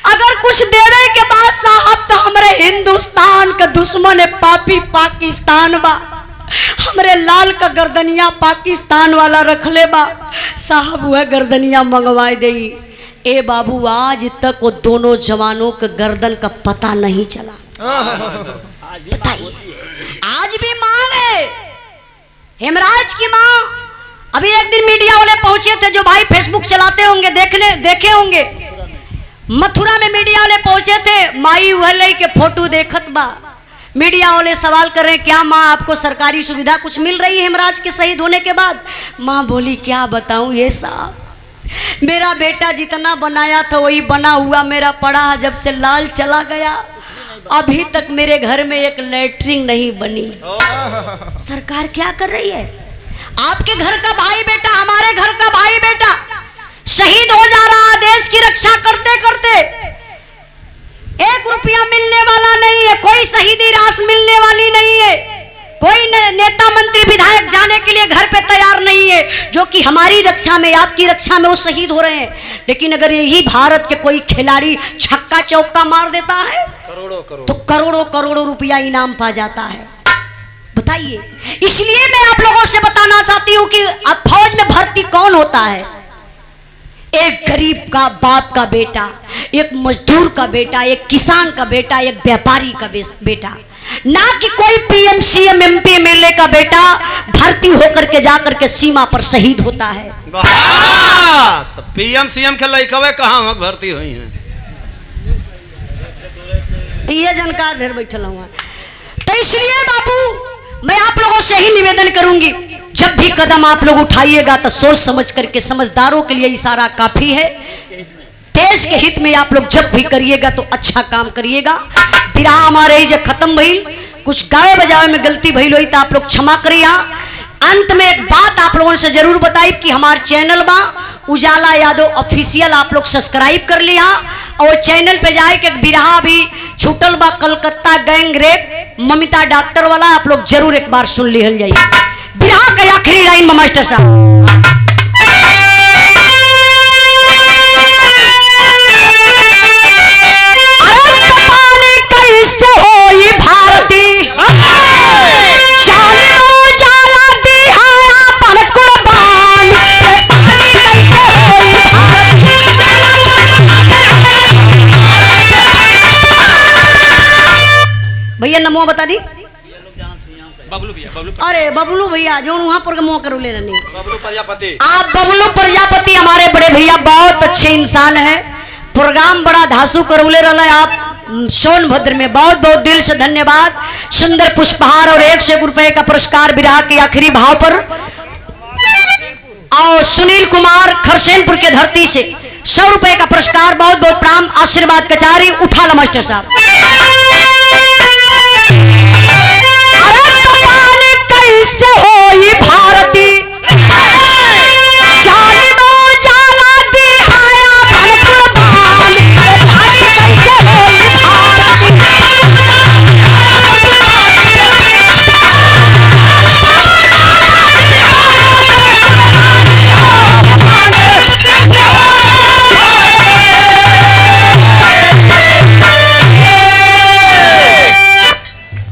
अगर कुछ देवे के बाद साहब तो हमरे हिंदुस्तान का दुश्मन है पापी पाकिस्तान बा, हमरे लाल का गर्दनिया पाकिस्तान वाला रख ले बा, साहब वह गर्दनिया मंगवाए दे। ए बाबू आज तक वो दोनों जवानों के गर्दन का पता नहीं चला, बताइए। आज भी मांग है, हेमराज की मां। अभी एक दिन मीडिया वाले पहुंचे थे, जो भाई फेसबुक चलाते होंगे देखे होंगे, मथुरा में मीडिया वाले पहुंचे थे, माई वह ले के फोटो देखत बा। मीडिया वाले सवाल कर रहे हैं, क्या माँ आपको सरकारी सुविधा कुछ मिल रही है हेमराज के शहीद होने के बाद? माँ बोली क्या बताऊं ये साहब, मेरा बेटा जितना बनाया था वही बना हुआ मेरा पड़ा है, जब से लाल चला गया अभी तक मेरे घर में एक लैट्रिन नहीं बनी। सरकार क्या कर रही है? आपके घर का भाई बेटा, हमारे घर का भाई बेटा शहीद हो जा रहा, देश की रक्षा करते करते 1 रुपया मिलने वाला नहीं है, कोई शहीदी राशि मिलने वाली नहीं है, कोई नेता मंत्री विधायक जाने के लिए घर पे तैयार नहीं है, जो कि हमारी रक्षा में आपकी रक्षा में वो शहीद हो रहे हैं। लेकिन अगर यही भारत के कोई खिलाड़ी छक्का चौका मार देता है तो करोड़ों करोड़ों रुपया इनाम पा जाता है। बताइए, इसलिए मैं आप लोगों से बताना चाहती हूँ कि अब फौज में भर्ती कौन होता है? एक गरीब का बाप का बेटा, एक मजदूर का बेटा, एक किसान का बेटा, एक व्यापारी का बेटा, ना कि कोई PM CM MP MLA का बेटा भर्ती होकर के जाकर के सीमा पर शहीद होता है। तो PM CM के लड़कवे कहाँ भर्ती हुई हैं? ये जानकार ढेर बैठल हुआ। तो इसलिए बाबू मैं आप लोगों से ही निवेदन करूंगी, जब भी कदम आप लोग उठाइएगा तो सोच समझ करके, समझदारों के लिए इशारा काफी है। देश के हित में आप लोग जब भी करिएगा तो अच्छा काम करिएगा। विराह हमारे ही जब खत्म भइल, कुछ गावे बजावे में गलती भइल हुई तो आप लोग क्षमा करिए। अंत में एक बात आप लोगों से जरूर बताई कि हमारे चैनल बा उजाला यादव ऑफिशियल, आप लोग सब्सक्राइब कर लिया और चैनल पे जाए के विराह भी छूटल बा, Calcutta gang rape Mamita doctor वाला, आप लोग जरूर एक बार सुन लिहल जाइए। विराह का आखिरी लाइन में मास्टर साहब, भैया नमो बता दी। अरे बबलू भैया जो वहाँ पर मुँह करो ले रही बबलू प्रजापति। आप बबलू प्रजापति हमारे बड़े भैया बहुत अच्छे इंसान है। प्रोग्राम बड़ा धासु करौले रहा आप सोनभद्र में, बहुत बहुत दिल से धन्यवाद। सुंदर पुष्पहार और 101 रुपए का पुरस्कार विराह के आखिरी भाव पर। और सुनील कुमार खरसेनपुर के धरती से 100 रुपए का पुरस्कार। बहुत बहुत प्रणाम, आशीर्वाद कचारी उठा ला मास्टर साहब।